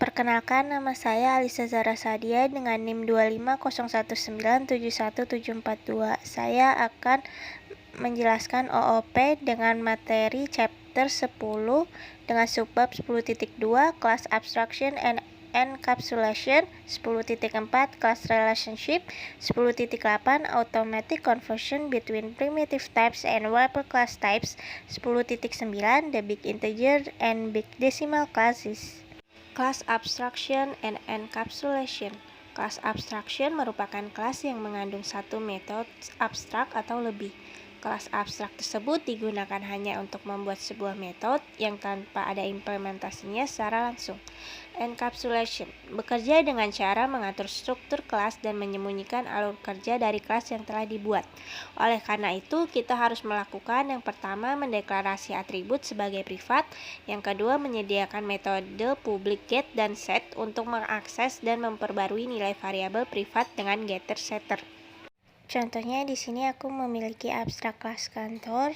Perkenalkan, nama saya Alisa Zara Sadia dengan NIM 25019717742. Saya akan menjelaskan OOP dengan materi chapter 10 dengan subbab 10.2 Class Abstraction and Encapsulation, 10.4 Class Relationship, 10.8 Automatic Conversion between Primitive Types and Wrapper Class Types, 10.9 The Big Integer and Big Decimal Classes. Class Abstraction and Encapsulation. Kelas abstraction merupakan kelas yang mengandung satu metode abstrak atau lebih. Kelas abstrak tersebut digunakan hanya untuk membuat sebuah metode yang tanpa ada implementasinya secara langsung. Encapsulation bekerja dengan cara mengatur struktur kelas dan menyembunyikan alur kerja dari kelas yang telah dibuat. Oleh karena itu, kita harus melakukan yang pertama, mendeklarasi atribut sebagai privat, yang kedua, menyediakan metode public get dan set untuk mengakses dan memperbarui nilai variabel privat dengan getter-setter. Contohnya di sini aku memiliki abstrak kelas kantor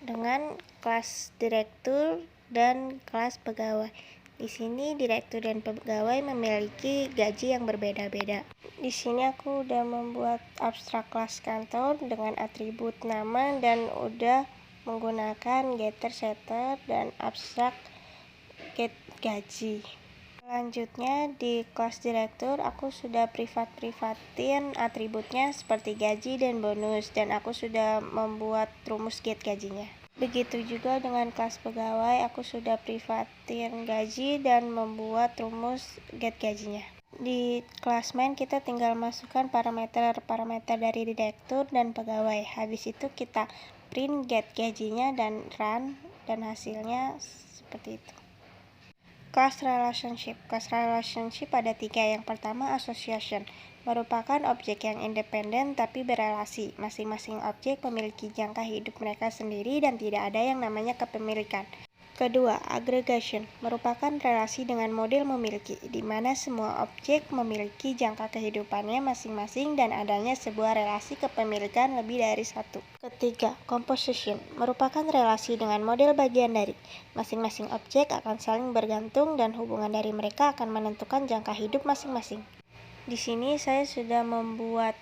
dengan kelas direktur dan kelas pegawai. Di sini direktur dan pegawai memiliki gaji yang berbeda-beda. Di sini aku udah membuat abstrak kelas kantor dengan atribut nama dan udah menggunakan getter, setter, dan abstrak get gaji. Selanjutnya di kelas direktur aku sudah privatin atributnya seperti gaji dan bonus, dan aku sudah membuat rumus get gajinya. Begitu juga dengan kelas pegawai, aku sudah privatin gaji dan membuat rumus get gajinya. Di kelas main kita tinggal masukkan parameter dari direktur dan pegawai. Habis itu kita print get gajinya dan run, dan hasilnya seperti itu. Class Relationship. Class Relationship ada 3. Yang pertama, Association. Merupakan objek yang independen tapi berelasi. Masing-masing objek memiliki jangka hidup mereka sendiri dan tidak ada yang namanya kepemilikan. Kedua, Aggregation. Merupakan relasi dengan model memiliki, di mana semua objek memiliki jangka kehidupannya masing-masing dan adanya sebuah relasi kepemilikan lebih dari satu. Ketiga, Composition. Merupakan relasi dengan model bagian dari. Masing-masing objek akan saling bergantung dan hubungan dari mereka akan menentukan jangka hidup masing-masing. Di sini saya sudah membuat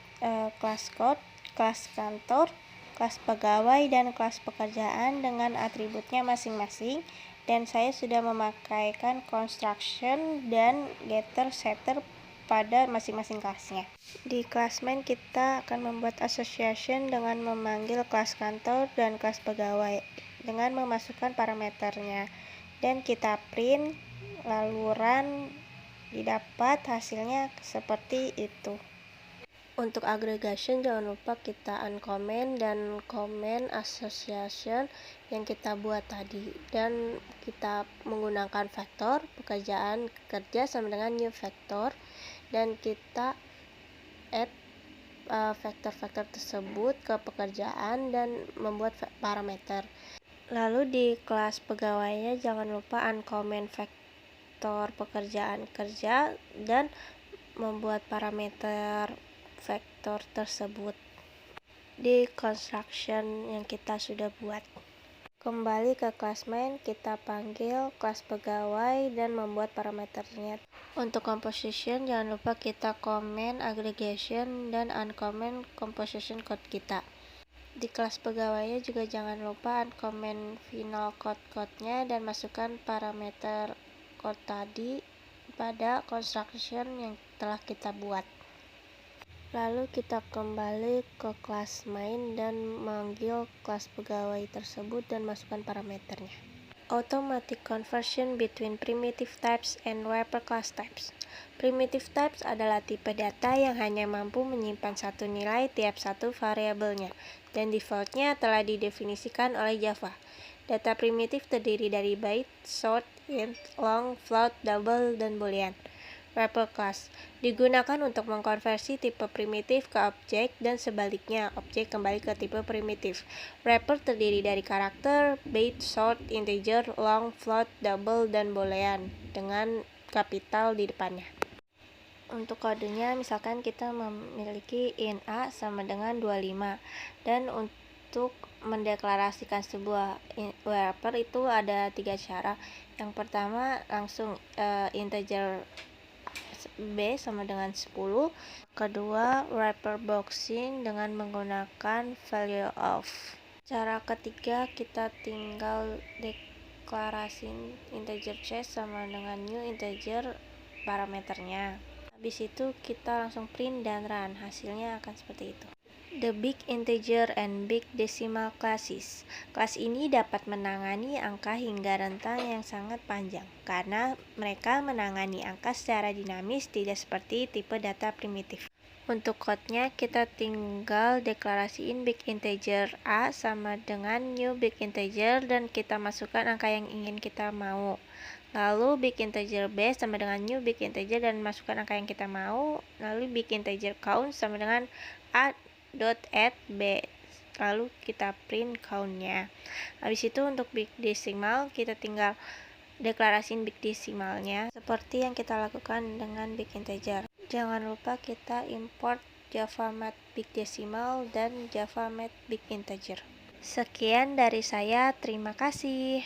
kelas code, kelas kantor, kelas pegawai, dan kelas pekerjaan dengan atributnya masing-masing, dan saya sudah memakaikan construction dan getter setter pada masing-masing kelasnya. Di kelas main kita akan membuat association dengan memanggil kelas kantor dan kelas pegawai dengan memasukkan parameternya, dan kita print lalu run, didapat hasilnya seperti itu. Untuk aggregation jangan lupa kita uncomment dan comment association yang kita buat tadi, dan kita menggunakan vektor pekerjaan kerja sama dengan new vector, dan kita add vektor-vektor tersebut ke pekerjaan dan membuat parameter. Lalu di kelas pegawainya jangan lupa uncomment vektor pekerjaan kerja dan membuat parameter vektor tersebut di construction yang kita sudah buat. Kembali ke kelas main, kita panggil kelas pegawai dan membuat parameternya. Untuk composition jangan lupa kita comment aggregation dan uncomment composition code kita. Di kelas pegawainya juga jangan lupa uncomment final code-nya dan masukkan parameter code tadi pada construction yang telah kita buat. Lalu kita kembali ke kelas main dan manggil kelas pegawai tersebut dan masukkan parameternya. Automatic Conversion between Primitive Types and Wrapper Class Types. Primitive Types adalah tipe data yang hanya mampu menyimpan satu nilai tiap satu variabelnya, dan defaultnya telah didefinisikan oleh Java. Data primitif terdiri dari byte, short, int, long, float, double, dan boolean. Wrapper class digunakan untuk mengkonversi tipe primitif ke objek dan sebaliknya, objek kembali ke tipe primitif. Wrapper terdiri dari karakter, byte, short, integer, long, float, double, dan boolean dengan kapital di depannya. Untuk kodenya, misalkan kita memiliki int a sama dengan 25, dan untuk mendeklarasikan sebuah wrapper itu ada 3 cara. Yang pertama langsung integer B sama dengan 10. Kedua, wrapper boxing dengan menggunakan value of. Cara ketiga, kita tinggal deklarasiin integer C sama dengan new integer parameternya. Habis itu kita langsung print dan run, hasilnya akan seperti itu. The Big Integer and Big Decimal Classes. Kelas ini dapat menangani angka hingga rentang yang sangat panjang, karena mereka menangani angka secara dinamis, tidak seperti tipe data primitif. Untuk code-nya, kita tinggal deklarasiin big integer A sama dengan new big integer, dan kita masukkan angka yang ingin kita mau. Lalu big integer B sama dengan new big integer dan masukkan angka yang kita mau. Lalu big integer count sama dengan A.add B. Lalu kita print count-nya. Habis itu untuk big decimal kita tinggal deklarasiin big decimalnya seperti yang kita lakukan dengan big integer. Jangan lupa kita import Java Math Big Decimal dan Java Math Big Integer. Sekian dari saya, terima kasih.